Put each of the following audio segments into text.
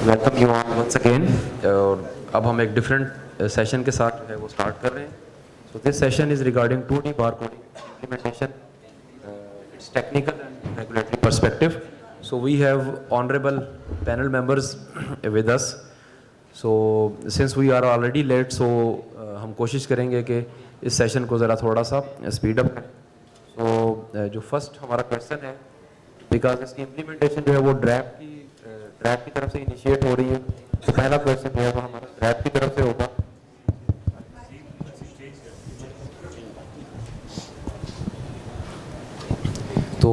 Welcome you all ones again. اور اب ہم ایک ڈفرینٹ سیشن کے ساتھ جو ہے وہ اسٹارٹ کر رہے ہیں. So this session is regarding 2D bar coding implementation, it's technical and regulatory perspective. So we have honourable panel members with us. So since we are already late, so ہم کوشش کریں گے کہ اس سیشن کو ذرا تھوڑا سا اسپیڈ اپ کریں. سو جو فرسٹ ہمارا کویشچن ہے, بیکاز اس کی امپلیمنٹیشن جو ہے وہ ڈرائیو کی طرف سے انیشیٹ ہو رہی ہے, تو پہلا کویشچن جو ہے وہ ہمارا ڈرائیو کی طرف سے ہوگا. تو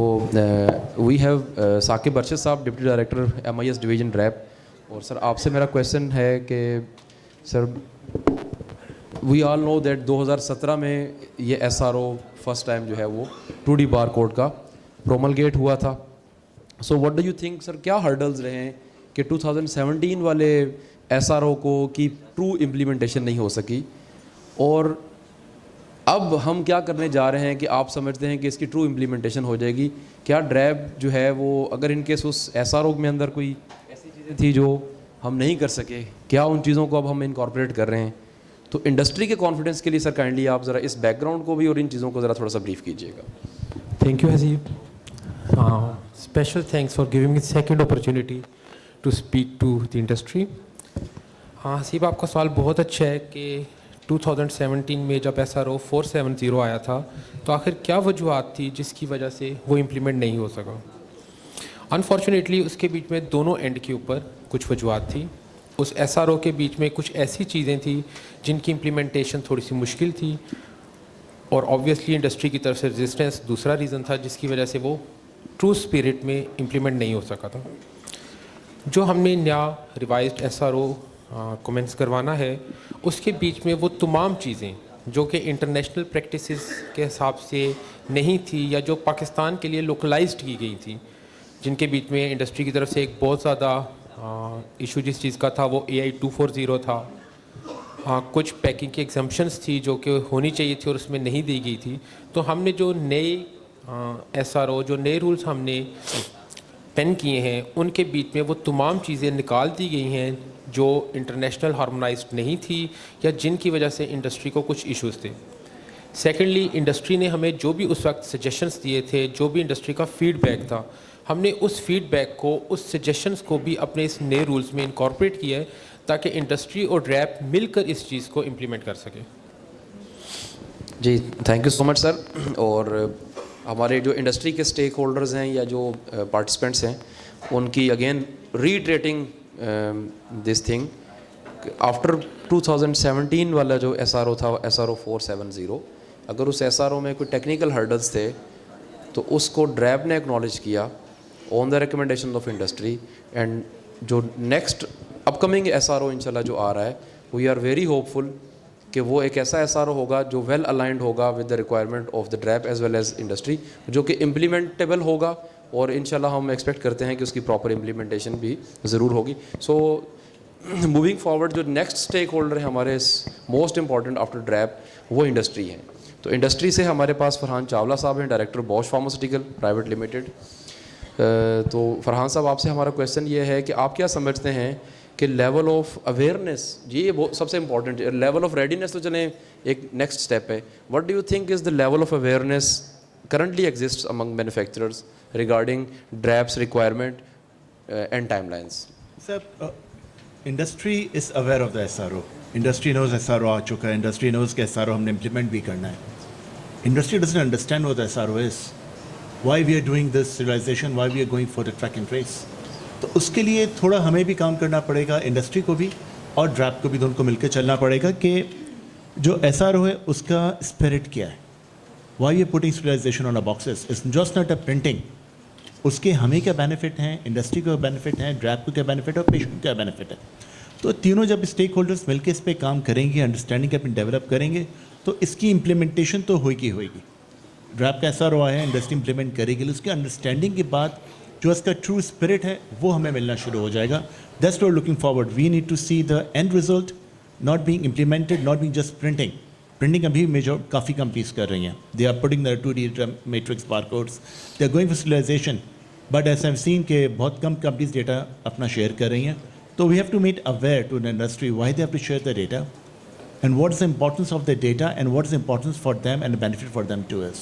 وی ہیو ثاقب ارشد صاحب, deputy director MIS division drive. اور سر آپ سے میرا کویشچن ہے کہ سر وی آل نو دیٹ 2017 میں یہ SRO فرسٹ ٹائم جو ہے وہ 2D بار کوڈ کا پروملگیٹ ہوا تھا. So what do you think sir, کیا ہرڈلز رہے ہیں کہ 2017 والے SRO کو کی ٹرو امپلیمنٹیشن نہیں ہو سکی, اور اب ہم کیا کرنے جا رہے ہیں کہ آپ سمجھتے ہیں کہ اس کی ٹرو امپلیمنٹیشن ہو جائے گی؟ کیا ڈرائیو جو ہے وہ, اگر ان کیس اس SRO میں اندر کوئی ایسی چیزیں تھی جو ہم نہیں کر سکے, کیا ان چیزوں کو اب ہم انکارپوریٹ کر رہے ہیں؟ تو انڈسٹری کے کانفیڈنس کے لیے سر کائنڈلی آپ ذرا اس بیک گراؤنڈ کو بھی اور ان چیزوں کو ذرا تھوڑا سا بریف کیجیے گا. Thank you Haseeb. Special thanks for giving me second opportunity to speak to the industry. ہاں حسیب, آپ کا سوال بہت اچھا ہے کہ 2017 میں جب SRO 470 آیا تھا تو آخر کیا وجوہات تھی جس کی وجہ سے وہ امپلیمنٹ نہیں ہو سکا. انفارچونیٹلی اس کے بیچ میں دونوں اینڈ کے اوپر کچھ وجوہات تھی. اس SRO کے بیچ میں کچھ ایسی چیزیں تھیں جن کی امپلیمنٹیشن تھوڑی سی مشکل تھی, اور آبویسلی انڈسٹری کی طرف سے ریزسٹنس دوسرا ریزن تھا جس کی وجہ سے وہ ٹرو اسپرٹ میں امپلیمنٹ نہیں ہو سکا تھا. جو ہم نے نیا ریوائزڈ SRO کومنس کروانا ہے, اس کے بیچ میں وہ تمام چیزیں جو کہ انٹرنیشنل پریکٹسز کے حساب سے نہیں تھی یا جو پاکستان کے لیے لوکلائزڈ کی گئی تھی, جن کے بیچ میں انڈسٹری کی طرف سے ایک بہت زیادہ ایشو جس چیز کا تھا وہ AI 240 تھا. کچھ پیکنگ کی ایگزمپشنس تھی جو کہ ہونی چاہیے تھی اور اس میں نہیں دی گئی تھی. تو ہم نے جو نئے SRO, جو نئے رولز ہم نے پین کیے ہیں, ان کے بیچ میں وہ تمام چیزیں نکال دی گئی ہیں جو انٹرنیشنل ہارمونائزڈ نہیں تھی یا جن کی وجہ سے انڈسٹری کو کچھ ایشوز تھے. سیکنڈلی, انڈسٹری نے ہمیں جو بھی اس وقت سجیشنس دیے تھے, جو بھی انڈسٹری کا فیڈ بیک تھا, ہم نے اس فیڈ بیک کو, اس سجیشنس کو بھی اپنے اس نئے رولز میں انکارپوریٹ کیا ہے تاکہ انڈسٹری اور ڈرائیو مل کر اس چیز کو امپلیمنٹ کر سکے. جی تھینک یو سو مچ سر. اور ہمارے جو انڈسٹری کے اسٹیک ہولڈرز ہیں یا جو پارٹیسپینٹس ہیں, ان کی اگین ریٹریٹنگ دس تھنگ, آفٹر 2017 والا جو SRO تھا SRO 470, اگر اس SRO میں کوئی ٹیکنیکل ہرڈلز تھے تو اس کو ڈرائیو نے اکنالج کیا on the recommendation of industry. And جو نیکسٹ اپ کمنگ SRO انشاءاللہ جو آ رہا ہے, we are very hopeful کہ وہ ایک ایسا SRO ہوگا جو ویل الائنڈ ہوگا with the requirement of the drive as well as industry, جو کہ امپلیمنٹیبل ہوگا, اور انشاءاللہ ہم ایکسپیکٹ کرتے ہیں کہ اس کی پراپر امپلیمنٹیشن بھی ضرور ہوگی. سو موونگ فارورڈ, جو نیکسٹ اسٹیک ہولڈر ہے ہمارے موسٹ امپارٹنٹ آفٹر ڈرائیو, وہ انڈسٹری ہیں. تو انڈسٹری سے ہمارے پاس فرحان چاولہ صاحب ہیں, director Bosch pharmaceutical private limited. تو فرحان صاحب, آپ سے ہمارا کویشچن یہ ہے کہ آپ کیا سمجھتے ہیں کہ لیول آف اویئرنیس, یہ سب سے امپورٹنٹ, لیول آف ریڈینیس تو چلیں ایک نیکسٹ اسٹیپ ہے, what do you think is the level of awareness currently exists among manufacturers regarding DRAP's requirement and timelines? Sir, industry is aware of the SRO. Industry knows SRO aa chuka hai. Industry knows کہ SRO ہم نے implement بھی کرنا ہے. Industry doesn't understand what the SRO is. Why we are doing this serialization? Why we are going for the track and trace? تو اس کے لیے تھوڑا ہمیں بھی کام کرنا پڑے گا, انڈسٹری کو بھی اور ڈراپ کو بھی, دونوں کو مل کے چلنا پڑے گا کہ جو SRO ہے اس کا اسپرٹ کیا ہے. Why you are putting serialization on a boxes? It's just not a printing. اس کے ہمیں کیا بینیفٹ ہیں, انڈسٹری کو بینیفٹ ہیں, ڈرائیو کو کیا بینیفٹ ہے, اور پیشنٹ کو کیا بینیفٹ ہے. تو تینوں جب اسٹیک ہولڈرس مل کے اس پہ کام کریں گے, انڈرسٹینڈنگ اپنی ڈیولپ کریں گے, تو اس کی امپلیمنٹیشن تو ہوئے گی. ڈرائیو کا SRO آیا ہے, انڈسٹری امپلیمنٹ کرے گی, اس کی انڈرسٹینڈنگ کے بعد جو اس کا ٹرو اسپرٹ ہے وہ ہمیں ملنا شروع ہو جائے گا. That's what looking forward. We need to see the end result, not being implemented, not being just printing. Printing ابھی میجر کافی کمپنیز کر رہی ہیں. They are putting the 2D matrix bar codes, they are going for serialization, but as I have seen کہ بہت کم companies data اپنا share کر رہی ہیں. So we have to make aware to the industry why they have to share the data and what is the importance of the data and what is the importance for them and the benefit for them to us.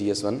GS1.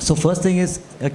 So first thing is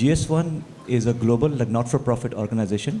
GS1 is a global like not for profit organization.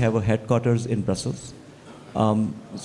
have a headquarters in Brussels.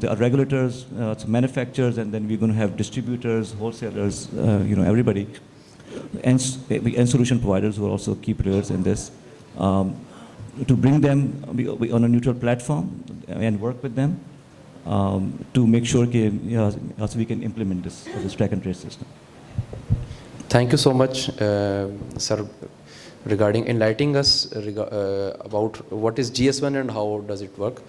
the regulators, manufacturers, and then we're going to have distributors, wholesalers, everybody, and solution providers who are also key players in this, to bring them on a neutral platform and work with them to make sure that we can implement this track and trace system. Thank you so much, sir, regarding enlightening us about what is GS1 and how does it work.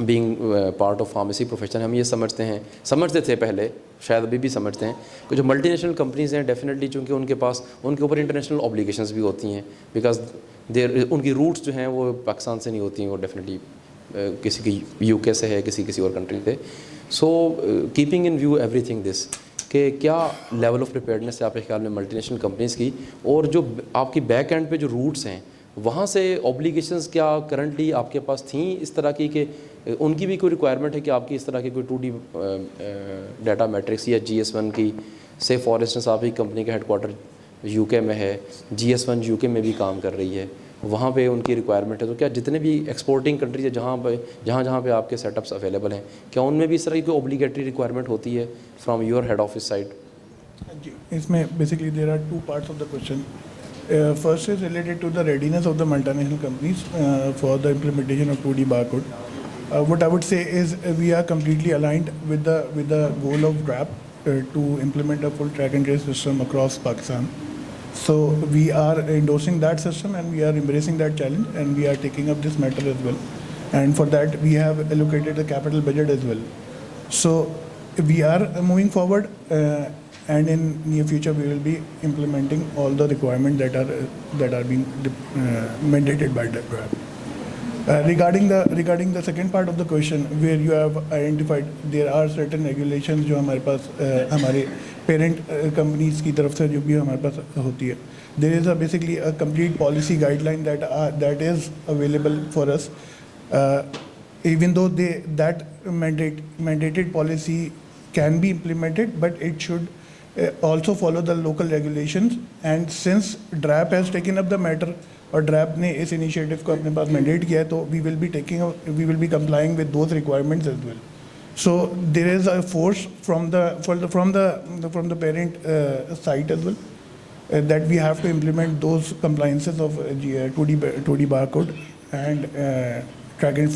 Being part of pharmacy profession ہم یہ سمجھتے تھے پہلے, شاید ابھی بھی سمجھتے ہیں کہ جو ملٹی نیشنل کمپنیز ہیں ڈیفینیٹلی چونکہ ان کے اوپر انٹرنیشنل اوبلیگیشنز بھی ہوتی ہیں, بیکاز ان کی روٹس جو ہیں وہ پاکستان سے نہیں ہوتی ہیں, وہ ڈیفینیٹلی کسی کی یو کے سے ہے, کسی اور کنٹری سے. So keeping in view everything this, کہ کیا لیول آف پریپیئرڈنیس ہے آپ کے خیال میں ملٹی نیشنل کمپنیز کی, اور جو آپ کی بیک اینڈ پہ جو روٹس ہیں وہاں سے اوبلیگیشنز کیا کرنٹلی آپ کے پاس تھیں اس طرح کی, کہ ان کی بھی کوئی ریکوائرمنٹ ہے کہ آپ کی اس طرح کی کوئی 2D ڈیٹا میٹرکس یا GS1 کی, سے فار انسٹنس آپ کی کمپنی کا ہیڈ کوارٹر UK میں ہے, GS1 UK میں بھی کام کر رہی ہے, وہاں پہ ان کی ریکوائرمنٹ ہے, تو کیا جتنے بھی ایکسپورٹنگ کنٹریز ہے جہاں پہ آپ کے سیٹ اپس اویلیبل ہیں, کیا ان میں بھی اس طرح کی کوئی اوبلیگیٹری ریکوائرمنٹ ہوتی ہے from your head office side? جی, اس میں basically there are 2 parts of the question. First is related to the readiness of the multinational companies for the implementation of 2D barcode. What I would say is we are completely aligned with the goal of DRAP to implement a full track and trace system across Pakistan. So we are endorsing that system and we are embracing that challenge and we are taking up this matter as well. And for that we have allocated the capital budget as well. So we are moving forward. And in near future we will be implementing all the requirements that are being mandated by the DRAP. Regarding the second part of the question, where you have identified there are certain regulations جو ہمارے پاس ہمارے parent companies کی طرف سے جو بھی ہمارے پاس ہوتی ہے, there is basically a complete policy guideline that is available for us. Even though that mandated policy can be implemented, but it should also follow the local regulations. And since DRAP has taken up the matter اور DRAP نے اس initiative کو اپنے پاس mandate کیا ہے, تو we will be complying with those requirements as well. So there is a force from the parent side as well that we have to implement those compliances of 2D barcode and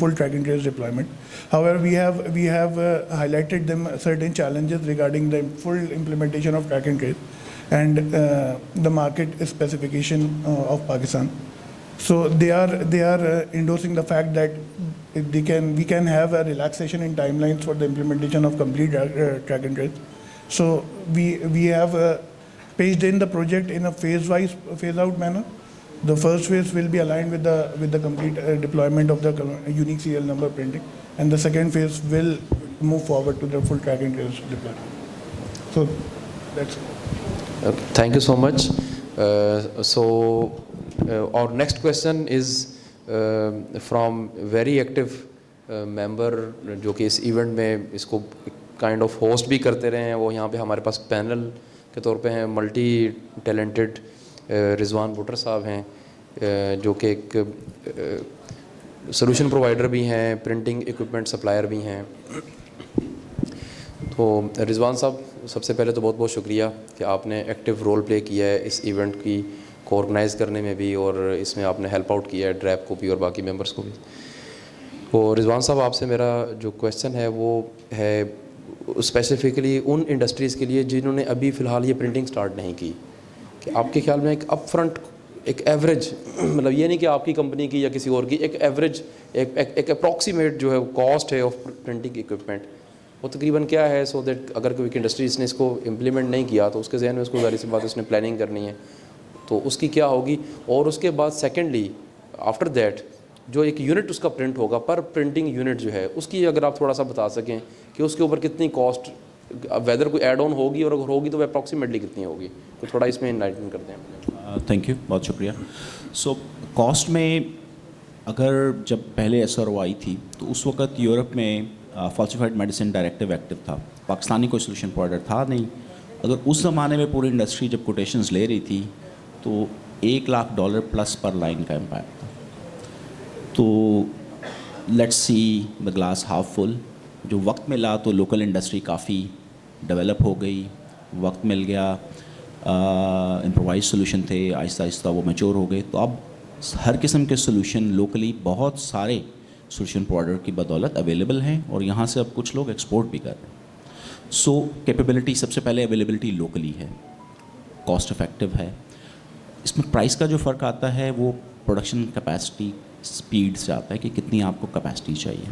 full track and trace deployment. However, we have highlighted them certain challenges regarding the full implementation of track and trace and the market specification of Pakistan. So they are endorsing the fact that we can have a relaxation in timelines for the implementation of complete track and trace. So we have paged in the project in a phase out manner. The first phase will be aligned with the complete deployment of the unique serial number printing, and the second phase will move forward to the full track and trace deployment. So that's it. Okay, thank you so much. Our next question is from very active member جو کہ اس event میں اس کو kind of host بھی کرتے رہے ہیں. وہ یہاں پہ ہمارے پاس پینل کے طور پہ ہیں, ملٹی ٹیلنٹڈ رضوان بھٹر صاحب ہیں, جو کہ ایک سولوشن پرووائڈر بھی ہیں, پرنٹنگ ایکوپمنٹ سپلائر بھی ہیں. تو رضوان صاحب, سب سے پہلے تو بہت بہت شکریہ کہ آپ نے ایکٹیو رول پلے کیا ہے اس ایونٹ کو آرگنائز کرنے میں بھی, اور اس میں آپ نے ہیلپ آؤٹ کیا ہے ڈریپ کو بھی اور باقی ممبرس کو بھی. تو رضوان صاحب, آپ سے میرا جو کویشچن ہے وہ ہے اسپیسیفکلی ان انڈسٹریز کے لیے جنہوں نے ابھی فی الحال یہ پرنٹنگ سٹارٹ نہیں کی, کہ آپ کے خیال میں ایک اپ فرنٹ ایک ایوریج, مطلب یہ نہیں کہ آپ کی کمپنی کی یا کسی اور کی, ایک ایوریج ایک اپروکسیمیٹ جو ہے کاسٹ ہے آف پرنٹنگ ایکوپمنٹ وہ تقریباً کیا ہے, سو دیٹ اگر کوئی انڈسٹریز نے اس کو امپلیمنٹ نہیں کیا تو اس کے ذہن میں اس کو ظاہر سی بات اس نے پلاننگ کرنی ہے, تو اس کی کیا ہوگی. اور اس کے بعد سیکنڈلی آفٹر دیٹ جو ایک یونٹ اس کا پرنٹ ہوگا, پر پرنٹنگ یونٹ جو ہے اس کی اگر آپ تھوڑا سا بتا سکیں کہ اس کے اوپر کتنی کاسٹ, ویدر کوئی ایڈ آن ہوگی, اور اگر ہوگی تو وہ اپروکسیمیٹلی کتنی ہوگی, تو تھوڑا اس میں انلائٹن کر دیں. تھینک یو, بہت شکریہ. سو کاسٹ میں اگر جب پہلے SRO آئی تھی تو اس وقت یورپ میں فالسیفائڈ میڈیسن ڈائریکٹیو ایکٹیو تھا, پاکستانی کوئی سولوشن پرووائڈر تھا نہیں. اگر اس زمانے میں پوری انڈسٹری جب کوٹیشنز لے رہی تھی تو $1,00,000 پلس پر لائن کا امپیکٹ تھا. تو let's see the glass half full. جو وقت ملا تو لوکل انڈسٹری کافی ڈیولپ ہو گئی, وقت مل گیا, امپرووائز سولوشن تھے, آہستہ آہستہ وہ میچور ہو گئے. تو اب ہر قسم کے سولوشن لوکلی بہت سارے سولوشن پرووائڈر کی بدولت اویلیبل ہیں, اور یہاں سے اب کچھ لوگ ایکسپورٹ بھی کر رہے ہیں. سو کیپیبلٹی سب سے پہلے اویلیبلٹی لوکلی ہے, کاسٹ افیکٹو ہے. اس میں پرائس کا جو فرق آتا ہے وہ پروڈکشن کیپیسٹی اسپیڈ سے آتا ہے کہ کتنی آپ کو کیپیسٹی چاہیے.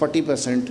40%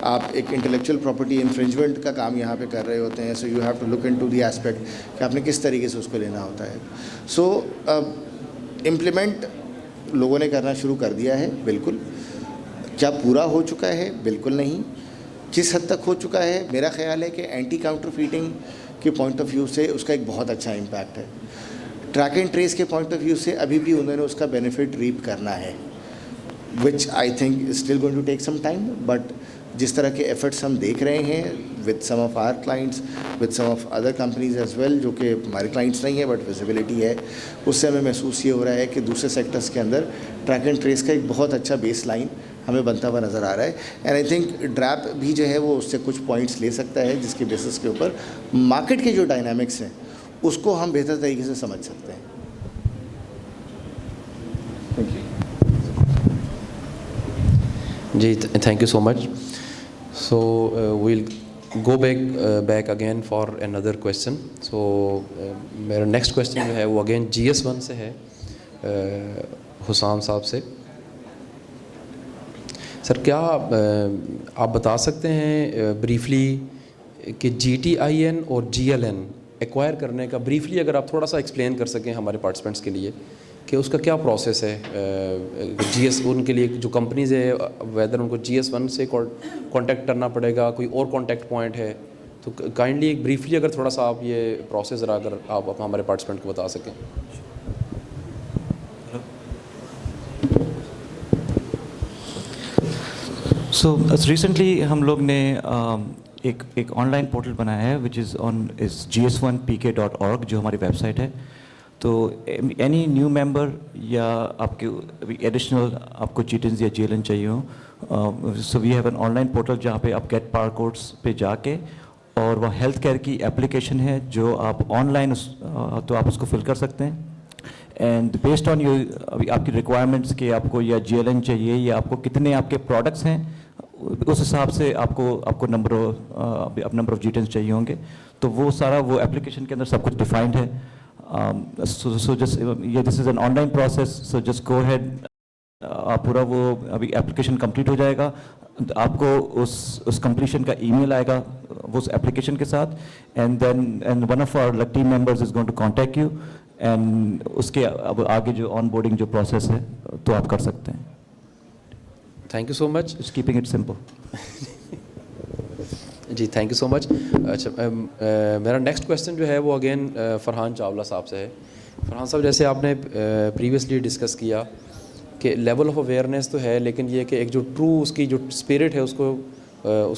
آپ ایک انٹلیکچوئل پراپرٹی انفرنجمنٹ کا کام یہاں پہ کر رہے ہوتے ہیں. So you have to look into the aspect کہ آپ نے کس طریقے سے اس کو لینا ہوتا ہے. سو امپلیمنٹ لوگوں نے کرنا شروع کر دیا ہے. بالکل. کیا پورا ہو چکا ہے؟ بالکل نہیں. کس حد تک ہو چکا ہے؟ میرا خیال ہے کہ اینٹی کاؤنٹر فیٹنگ کے پوائنٹ آف ویو سے اس کا ایک بہت اچھا امپیکٹ ہے. ٹریک اینڈ ٹریس کے پوائنٹ آف ویو سے ابھی بھی انہوں نے اس کا بینیفٹ ریپ کرنا ہے, which I think is still going to take some time. But جس طرح کے ایفرٹس ہم دیکھ رہے ہیں with some of our clients, with some of other companies as well, جو کہ ہمارے کلائنٹس نہیں ہیں بٹ ویزیبلٹی ہے, اس سے ہمیں محسوس یہ ہو رہا ہے کہ دوسرے سیکٹرس کے اندر ٹریک اینڈ ٹریس کا ایک بہت اچھا بیس لائن ہمیں بنتا ہوا نظر آ رہا ہے. اینڈ آئی تھنک ڈریپ بھی جو ہے وہ اس سے کچھ پوائنٹس لے سکتا ہے جس کے بیسس کے اوپر مارکیٹ کے جو ڈائنامکس ہیں اس کو ہم بہتر طریقے سے سمجھ سکتے ہیں. جی thank you so much. So we'll go back again for another question. So میرا نیکسٹ کویشچن جو ہے وہ اگین GS1 سے ہے, حسام صاحب سے. سر کیا آپ بتا سکتے ہیں بریفلی کہ GTIN اور GLN ایکوائر کرنے کا بریفلی اگر آپ تھوڑا سا ایکسپلین کر سکیں ہمارے پارٹیسپینٹس کے لیے کہ اس کا کیا پروسیس ہے, ان کے لیے جو کمپنیز ہے ویدر ان کو GS1 سے کانٹیکٹ کرنا پڑے گا, کوئی اور کانٹیکٹ پوائنٹ ہے, تو کائنڈلی ایک بریفلی اگر تھوڑا سا آپ یہ پروسیس ذرا اگر آپ ہمارے پارٹیسپینٹ کو بتا سکیں. سو ریسنٹلی ہم لوگ نے ایک آن لائن پورٹل بنایا ہے وچ از GS1pk.org, جو ہماری ویب سائٹ ہے. تو اینی نیو ممبر یا آپ کے ایڈیشنل آپ کو GTINs یا GLN چاہیے ہو, so we have an online portal جہاں پہ آپ گیٹ بار کوڈس پہ جا کے, اور وہ ہیلتھ کیئر کی اپلیکیشن ہے جو آپ آن لائن تو آپ اس کو فل کر سکتے ہیں. اینڈ بیسڈ آن یو آپ کی ریکوائرمنٹس کہ آپ کو یا GLN چاہیے یا آپ کو کتنے آپ کے پروڈکٹس ہیں, اس حساب سے آپ کو نمبر آف GTINs چاہیے ہوں گے. تو وہ سارا وہ اپلیکیشن کے اندر سب کچھ ڈیفائنڈ ہے. So just this is an online process, so just go ahead. پورا وہ ابھی اپلیکیشن کمپلیٹ ہو جائے گا, آپ کو اس کمپلیشن کا ای میل آئے گا وہ اس اپلیکیشن کے ساتھ, and then one of our team members is going to contact you, and اس کے اب آگے جو آن بورڈنگ جو پروسیس ہے تو آپ کر سکتے ہیں. Thank you so much. Keeping it simple. جی تھینک یو سو مچ. اچھا میرا نیکسٹ کویشچن جو ہے وہ اگین فرحان چاولہ صاحب سے ہے. فرحان صاحب, جیسے آپ نے پریویسلی ڈسکس کیا کہ لیول آف اویئرنیس تو ہے, لیکن یہ کہ ایک جو ٹرو اس کی جو اسپرٹ ہے اس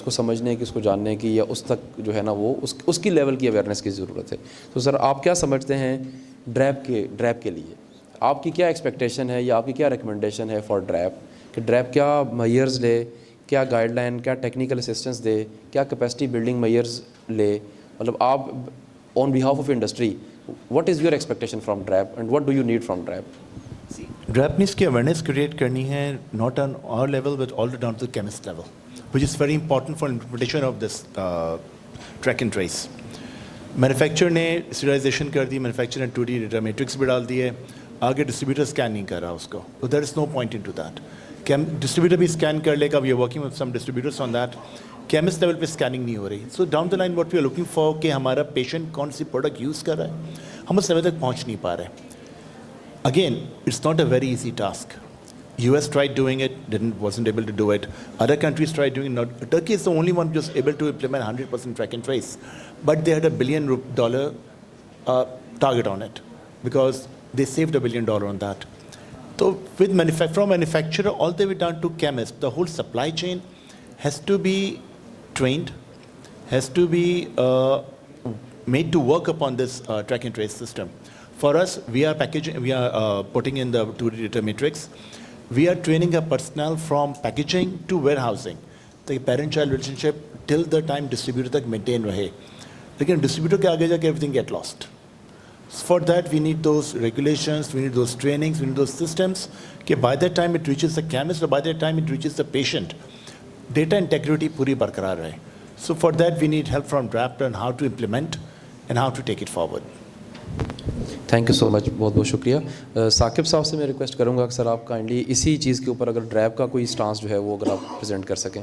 کو سمجھنے کی, اس کو جاننے کی, یا اس تک جو ہے نا وہ اس کی لیول کی اویئرنیس کی ضرورت ہے. تو سر آپ کیا سمجھتے ہیں ڈریپ کے لیے آپ کی کیا ایکسپیکٹیشن ہے یا آپ کی کیا ریکمنڈیشن ہے فار ڈریپ, کہ ڈریپ کیا میئرز لے, کیا گائیڈ لائن, کیا ٹیکنیکل اسسٹنس دے, کیا کیپیسٹی بلڈنگ میئرز لے, مطلب آپ on behalf of industry what is your expectation from DRAP and what do you need from DRAP? DRAP needs کی awareness create کرنی ہے, not on our level but all the down to the chemist level, which is very important for implementation of this track and trace. Manufacture نے اسٹیرائزیشن کر دی, manufacture نے 2D data matrix بھی ڈال دی ہے, آگے ڈسٹریبیوٹر اسکین نہیں کر رہا اس کو, تو there is no point in to that. Distributor بھی اسکین کر لے گا, we are working with some distributors on that. Chemist level پہ اسکیننگ نہیں ہو رہی. So down the line what we are looking for کہ ہمارا پیشنٹ کون سی پروڈکٹ یوز کر رہا ہے, ہم اس لیول تک پہنچ نہیں پا رہے. Again it's not a very easy task. US tried doing it, wasn't able to do it. Other countries tried doing it. Turkey is the only one just able to implement 100% track and trace. But they had $1 billion target on it because they saved $1 billion on that. So with from manufacturer all the way down to chemist, the whole supply chain has to be trained, has to be made to work upon this track and trace system. For us, we are packaging, we are putting in the 2D data matrix. We are training a personnel from packaging to warehousing. The parent-child relationship till the time distributor tak maintain rahe. Lekin distributor ke aage jaake everything get lost. For that we need those regulations, we need those trainings, we need those systems. Ke by the time it reaches the chemist or by the time it reaches the patient, data integrity puri barqarar rahe. So for that we need help from DRAP on how to implement and how to take it forward. Thank you so much, بہت بہت شکریہ. ثاقب صاحب سے میں request کروں گا کہ سر آپ kindly اسی چیز کے اوپر اگر ڈریپ کا کوئی اسٹانس جو ہے وہ اگر آپ پریزنٹ کر سکیں.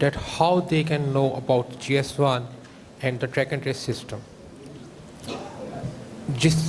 that how they can know about GS1 and the track and trace system.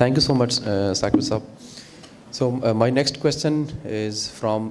Thank you so much, Sakib Saab. So my next question is from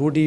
2D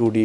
2D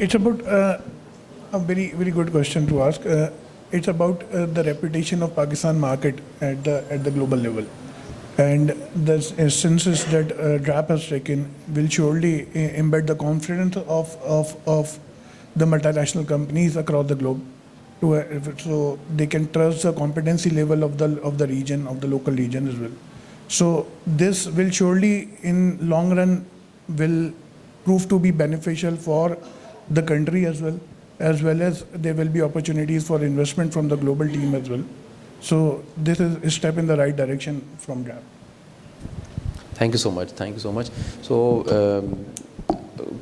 It's about a very very good question to ask. It's about the reputation of Pakistan market at the global level, and the instances that DRAP has taken will surely embed the confidence of the multinational companies across the globe, so they can trust the competency level of the region, of the local region as well. So this will surely in long run will prove to be beneficial for the country as well as there will be opportunities for investment from the global team as well. So this is a step in the right direction from DRAP. Thank you so much. So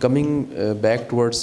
coming back towards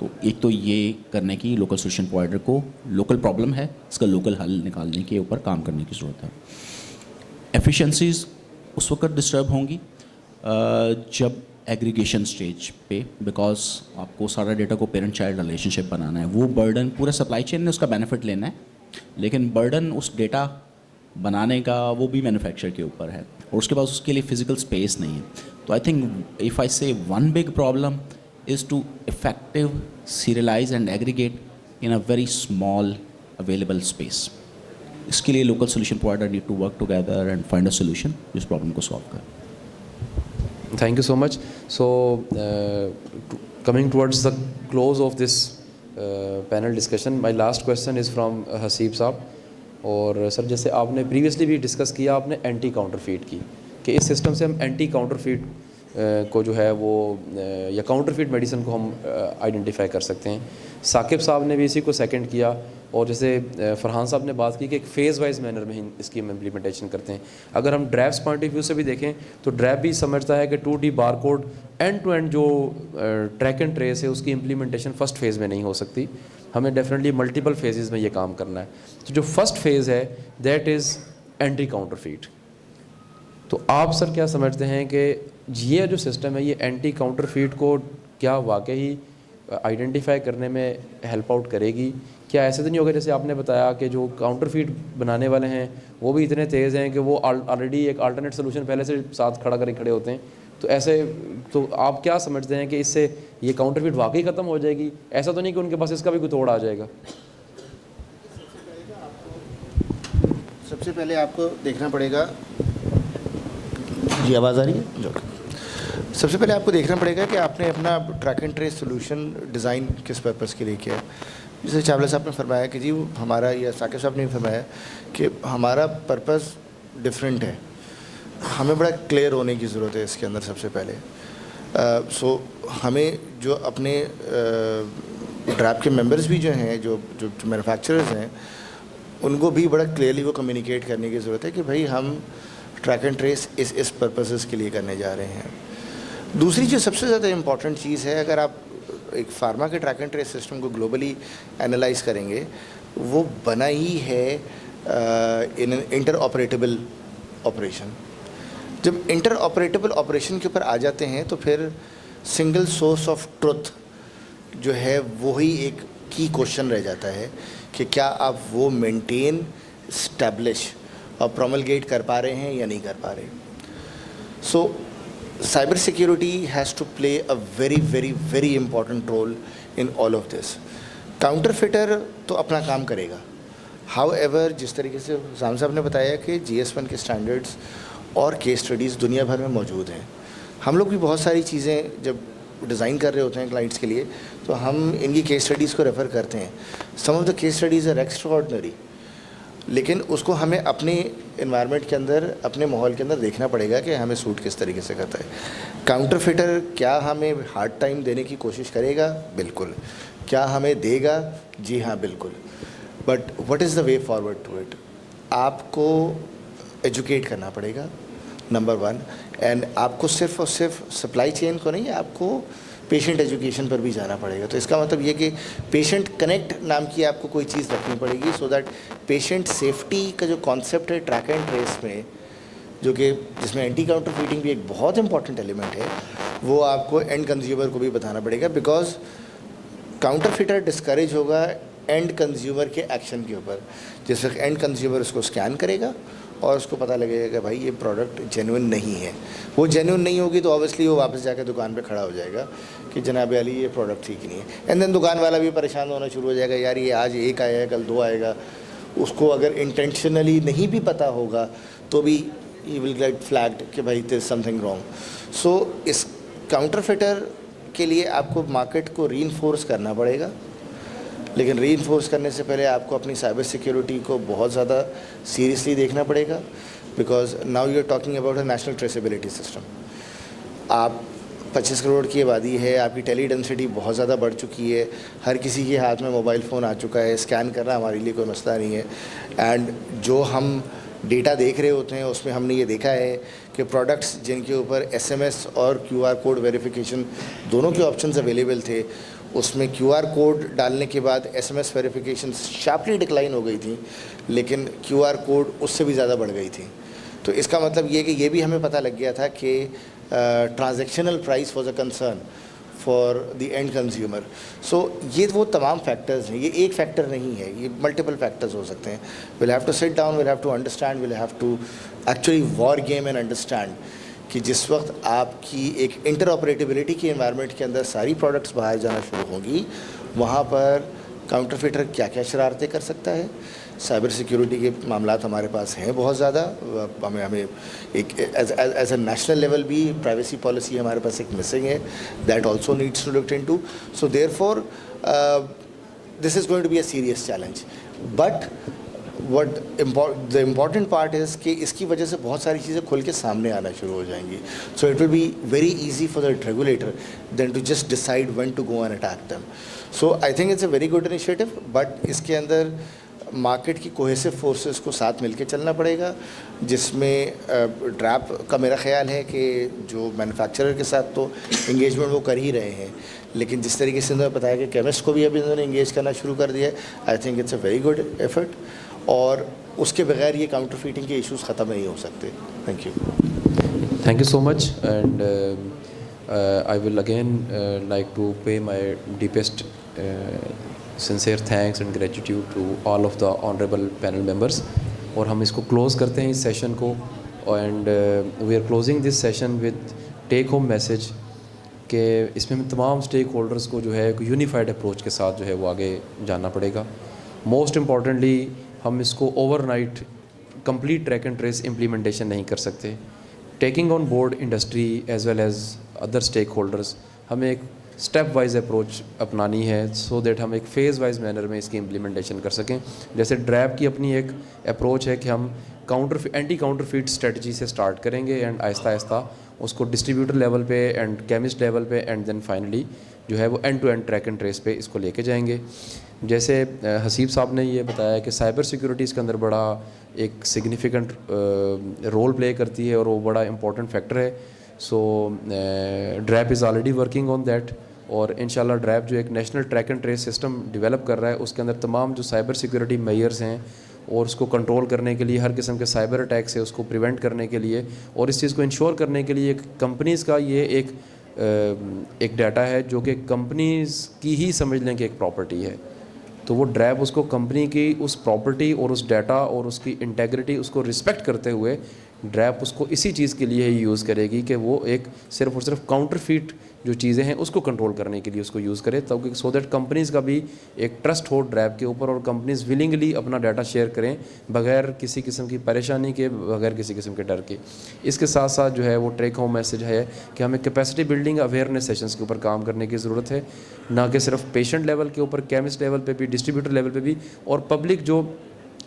تو ایک تو یہ کرنے کی local solution provider کو local problem ہے اس کا local حل نکالنے کے اوپر کام کرنے کی ضرورت ہے. ایفیشنسیز اس وقت ڈسٹرب ہوں گی جب ایگریگیشن سٹیج پہ, بیکاز آپ کو سارا ڈیٹا کو پیرنٹ چائلڈ ریلیشن شپ بنانا ہے. وہ برڈن پورے سپلائی چین نے اس کا بینیفٹ لینا ہے, لیکن برڈن اس ڈیٹا بنانے کا وہ بھی مینوفیکچر کے اوپر ہے, اور اس کے پاس اس کے لیے فزیکل اسپیس نہیں ہے. تو آئی تھنک اف آئی سے one big problem is to effective serialize and aggregate in a very small available space. اس کے لیے local solution provider need to work together and find a solution جس problem کو solve کرے. Thank you so much. So coming towards the close of this panel discussion, my last question is from Haseeb صاحب. اور سر جیسے آپ نے previously بھی discuss کیا آپ نے اینٹی کاؤنٹر فیٹ کی کہ اس سسٹم سے ہم اینٹی کاؤنٹر فیٹ کو جو ہے وہ یا کاؤنٹر فیٹ میڈیسن کو ہم آئیڈینٹیفائی کر سکتے ہیں. ثاقب صاحب نے بھی اسی کو سیکنڈ کیا, اور جیسے فرحان صاحب نے بات کی کہ ایک فیز وائز مینر میں ہی اس کی ہم امپلیمنٹیشن کرتے ہیں. اگر ہم ڈرائیوس پوائنٹ آف ویو سے بھی دیکھیں تو ڈرائیو بھی سمجھتا ہے کہ 2D bar code end to end جو ٹریک اینڈ ٹریس ہے اس کی امپلیمنٹیشن فرسٹ فیز میں نہیں ہو سکتی, ہمیں ڈیفینیٹلی ملٹیپل فیزز میں یہ کام کرنا ہے. تو جو فرسٹ فیز ہے that is anti counterfeit. تو آپ سر کیا سمجھتے ہیں کہ یہ جو سسٹم ہے یہ اینٹی کاؤنٹر فیٹ کو کیا واقعی آئیڈینٹیفائی کرنے میں ہیلپ آؤٹ کرے گی؟ کیا ایسے تو نہیں ہوگا جیسے آپ نے بتایا کہ جو کاؤنٹر فیٹ بنانے والے ہیں وہ بھی اتنے تیز ہیں کہ وہ آلریڈی ایک الٹرنیٹ سولوشن پہلے سے ساتھ کھڑے ہوتے ہیں. تو ایسے تو آپ کیا سمجھتے ہیں کہ اس سے یہ کاؤنٹر فیٹ واقعی ختم ہو جائے گی؟ ایسا تو نہیں کہ ان کے پاس اس کا بھی کوئی توڑ آ جائے گا؟ سب سے پہلے آپ کو دیکھنا پڑے گا, جی آواز آ رہی ہے؟ سب سے پہلے آپ کو دیکھنا پڑے گا کہ آپ نے اپنا track and trace solution design کس پرپز کے لیے کیا ہے. جیسے چاولہ صاحب نے فرمایا کہ جی ہمارا, یا ثاقب صاحب نے بھی فرمایا کہ ہمارا پرپز ڈفرینٹ ہے, ہمیں بڑا کلیئر ہونے کی ضرورت ہے اس کے اندر. سب سے پہلے سو ہمیں جو اپنے ڈرائیو کے ممبرز بھی جو ہیں, جو مینوفیکچررز ہیں, ان کو بھی بڑا کلیئرلی وہ کمیونیکیٹ کرنے کی ضرورت ہے کہ بھائی ہم ٹریک اینڈ ٹریس اس پرپسز کے لیے کرنے جا رہے ہیں. دوسری جو سب سے زیادہ امپورٹنٹ چیز ہے, اگر آپ ایک فارما کے ٹریک اینڈ ٹریس سسٹم کو گلوبلی انالائز کریں گے, وہ بنا ہی ہے ان انٹر آپریٹیبل آپریشن. جب انٹر آپریٹیبل آپریشن کے اوپر آ جاتے ہیں تو پھر سنگل سورس آف ٹروتھ جو ہے وہی ایک کی کوشچن رہ جاتا ہے کہ کیا آپ وہ مینٹین, اسٹیبلش اور پروملگیٹ کر پا رہے ہیں یا نہیں کر پا رہے. So cyber security has to play a very very very important role in all of this. Counterfeiter تو اپنا کام کرے گا, ہاؤ ایور جس طریقے سے حسام صاحب نے بتایا کہ GS1 کے اسٹینڈرڈس اور کیس اسٹڈیز دنیا بھر میں موجود ہیں. ہم لوگ بھی بہت ساری چیزیں جب ڈیزائن کر رہے ہوتے ہیں کلائنٹس کے لیے تو ہم ان کی کیس اسٹڈیز کو ریفر کرتے ہیں. Some of the case studies are extraordinary, لیکن اس کو ہمیں اپنے انوائرمنٹ کے اندر, اپنے ماحول کے اندر دیکھنا پڑے گا کہ ہمیں سوٹ کس طریقے سے کرتا ہے. کاؤنٹر فٹر کیا ہمیں ہارڈ ٹائم دینے کی کوشش کرے گا؟ بالکل. کیا ہمیں دے گا؟ جی ہاں بالکل. But what is the way forward to it? آپ کو ایجوکیٹ کرنا پڑے گا نمبر 1, اینڈ آپ کو صرف اور صرف سپلائی چین کو نہیں, آپ کو پیشنٹ ایجوکیشن پر بھی جانا پڑے گا. تو اس کا مطلب یہ کہ پیشنٹ کنیکٹ نام کی آپ کو کوئی چیز رکھنی پڑے گی, سو دیٹ پیشنٹ سیفٹی کا جو کانسیپٹ ہے ٹریک اینڈ ٹریس میں, جو کہ جس میں اینٹی کاؤنٹر فیٹنگ بھی ایک بہت امپورٹنٹ ایلیمنٹ ہے, وہ آپ کو اینڈ کنزیومر کو بھی بتانا پڑے گا. بیکاز کاؤنٹر فٹر ڈسکریج ہوگا اینڈ کنزیومر کے ایکشن کے اوپر. جس وقت اینڈ کنزیومر اس کو اسکین کرے گا اور اس کو پتہ لگے گا کہ بھائی یہ پروڈکٹ جینوئن نہیں ہے, وہ جینوئن نہیں ہوگی تو اوبیسلی وہ واپس جا کے دکان پہ کھڑا ہو جائے گا کہ جناب علی یہ پروڈکٹ ٹھیک نہیں ہے. اینڈ دین دکان والا بھی پریشان ہونا شروع ہو جائے گا, یار یہ آج 1 آیا ہے کل 2 آئے گا. اس کو اگر انٹینشنلی نہیں بھی پتہ ہوگا تو بھی ہی ول گیٹ فلیگڈ کہ بھائی دیر از سم تھنگ رانگ. سو اس کاؤنٹر فٹر کے لیے آپ کو مارکیٹ کو ری انفورس کرنا پڑے گا, لیکن ری انفورس کرنے سے پہلے آپ کو اپنی سائبر سیکیورٹی کو بہت زیادہ سیریسلی دیکھنا پڑے گا. Because now you are talking about a national traceability system. آپ 25 کروڑ کی آبادی ہے, آپ کی ٹیلی ڈینسٹی بہت زیادہ بڑھ چکی ہے, ہر کسی کے ہاتھ میں موبائل فون آ چکا ہے, اسکین کرنا ہمارے لیے کوئی مسئلہ نہیں ہے. اینڈ جو ہم ڈیٹا دیکھ رہے ہوتے ہیں اس میں ہم نے یہ دیکھا ہے کہ پروڈکٹس جن کے اوپر SMS اور QR کوڈ ویریفیکیشن دونوں کے آپشنز اویلیبل تھے, اس میں کیو آر کوڈ ڈالنے کے بعد S M S verification sharply decline ہو گئی تھیں, لیکن کیو آر کوڈ اس سے بھی زیادہ بڑھ گئی تھی. تو اس کا مطلب یہ کہ یہ بھی ہمیں پتہ لگ گیا تھا کہ transactional price was a concern for the end consumer. So یہ وہ تمام فیکٹرز ہیں, یہ ایک فیکٹر نہیں ہے, یہ ملٹیپل فیکٹرز ہو سکتے ہیں. We'll have to sit down, we'll have to understand, we'll have to actually war game and understand کہ جس وقت آپ کی ایک انٹر آپریٹیبلٹی کی انوائرمنٹ کے اندر ساری پروڈکٹس باہر جانا شروع ہوں گی, وہاں پر کاؤنٹر فیٹر کیا کیا شرارتیں کر سکتا ہے. سائبر سیکیورٹی کے معاملات ہمارے پاس ہیں بہت زیادہ, ہمیں ایک ایز اے نیشنل لیول بھی پرائیویسی پالیسی ہمارے پاس ایک مسنگ ہے, that also needs to looked into. So therefore this is going to be a serious challenge. But the important part is کہ اس کی وجہ سے بہت ساری چیزیں کھل کے سامنے آنا شروع ہو جائیں گی. So it will be very easy for the regulator then to just decide when to go and attack them. So I think it's a very good initiative, but اس کے اندر مارکیٹ کی کوہیسو فورسز کو ساتھ مل کے چلنا پڑے گا, جس میں ڈریپ کا میرا خیال ہے کہ جو مینوفیکچرر کے ساتھ تو انگیجمنٹ وہ کر ہی رہے ہیں, لیکن جس طریقے سے انہوں نے بتایا کہ کیمسٹ کو بھی ابھی انہوں نے انگیج کرنا شروع کر دیا ہے, I think it's a very good effort, اور اس کے بغیر یہ کاؤنٹر فیٹنگ کے ایشوز ختم نہیں ہو سکتے. Thank you. Thank you so much, and I will again like to pay my deepest sincere thanks and gratitude to all of the honorable panel members. اور ہم اس کو کلوز کرتے ہیں اس سیشن کو, and we are closing this session with take home message کہ اس میں تمام اسٹیک ہولڈرس کو جو ہے ایک یونیفائڈ اپروچ کے ساتھ جو ہے وہ آگے جانا پڑے گا. موسٹ امپورٹنٹلی ہم اس کو overnight complete track and trace implementation نہیں کر سکتے. Taking on board industry as well as other stakeholders, ہمیں ایک اسٹیپ وائز اپروچ اپنانی ہے سو دیٹ ہم ایک فیز وائز مینر میں اس کی امپلیمنٹیشن کر سکیں. جیسے ڈریپ کی اپنی ایک اپروچ ہے کہ ہم اینٹی کاؤنٹر فیٹ اسٹریٹجی سے اسٹارٹ کریں گے, اینڈ آہستہ آہستہ اس کو ڈسٹریبیوٹر لیول پہ اینڈ کیمسٹ لیول پہ, اینڈ دین فائنلی جو ہے وہ end to end track and trace پہ اس کو لے کے جائیں گے. جیسے حسیب صاحب نے یہ بتایا کہ سائبر سیکیورٹی اس کے اندر بڑا ایک سگنیفیکنٹ رول پلے کرتی ہے اور وہ بڑا امپورٹنٹ فیکٹر ہے. So DRAP is already working on that, اور انشاءاللہ ڈریپ جو ایک national track and trace system develop کر رہا ہے, اس کے اندر تمام جو سائبر سیکیورٹی میئرز ہیں اور اس کو کنٹرول کرنے کے لیے, ہر قسم کے سائبر اٹیک سے اس کو پریونٹ کرنے کے لیے اور اس چیز کو انشور کرنے کے لیے ایک کمپنیز کا یہ ایک ڈیٹا ہے جو کہ کمپنیز کی ہی سمجھ لیں کہ ایک پراپرٹی ہے. تو وہ ڈریپ اس کو کمپنی کی اس پراپرٹی اور اس ڈیٹا اور اس کی انٹیگریٹی اس کو رسپیکٹ کرتے ہوئے ڈریپ اس کو اسی چیز کے لیے ہی یوز کرے گی کہ وہ ایک صرف اور صرف کاؤنٹر فیٹ جو چیزیں ہیں اس کو کنٹرول کرنے کے لیے اس کو یوز کرے, تاکہ سو دیٹ کمپنیز کا بھی ایک ٹرسٹ ہو ڈریپ کے اوپر اور کمپنیز ولنگلی اپنا ڈیٹا شیئر کریں بغیر کسی قسم کی پریشانی کے, بغیر کسی قسم کے ڈر کے. اس کے ساتھ ساتھ جو ہے وہ ٹیک ہوم میسیج ہے کہ ہمیں کیپیسٹی بلڈنگ اویئرنیس سیشنز کے اوپر کام کرنے کی ضرورت ہے, نہ کہ صرف پیشنٹ لیول کے اوپر, کیمسٹ لیول پہ بھی, ڈسٹریبیوٹر لیول پہ بھی, اور پبلک جو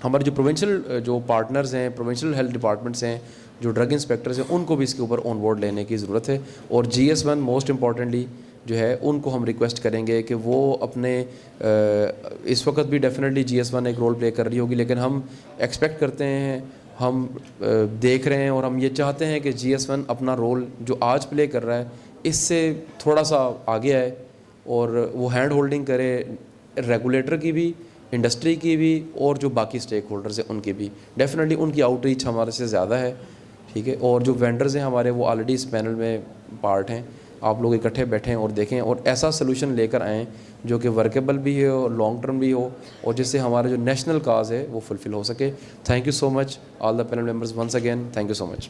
ہمارے جو پروونشل جو پارٹنرز ہیں, پروونشل ہیلتھ ڈپارٹمنٹس ہیں, جو ڈرگ انسپیکٹرز ہیں, ان کو بھی اس کے اوپر آن بورڈ لینے کی ضرورت ہے. اور GS1 موسٹ امپورٹنٹلی جو ہے ان کو ہم ریکویسٹ کریں گے کہ وہ اپنے اس وقت بھی ڈیفینیٹلی GS1 ایک رول پلے کر رہی ہوگی, لیکن ہم ایکسپیکٹ کرتے ہیں, ہم دیکھ رہے ہیں اور ہم یہ چاہتے ہیں کہ GS1 اپنا رول جو آج پلے کر رہا ہے اس سے تھوڑا سا آگے آئے اور وہ ہینڈ ہولڈنگ کرے ریگولیٹر کی بھی, انڈسٹری کی بھی, اور جو باقی اسٹیک ہولڈرز ہیں ان کی بھی. ڈیفینیٹلی ان کی آؤٹ ریچ ہمارے سے زیادہ ہے, ٹھیک ہے, اور جو وینڈرز ہیں ہمارے وہ آلریڈی اس پینل میں پارٹ ہیں. آپ لوگ اکٹھے بیٹھیں اور دیکھیں اور ایسا سلوشن لے کر آئیں جو کہ ورکیبل بھی ہو, لانگ ٹرم بھی ہو, اور جس سے ہمارا جو نیشنل کاز ہے وہ فلفل ہو سکے. Thank you so much all the panel members once again, thank you so much.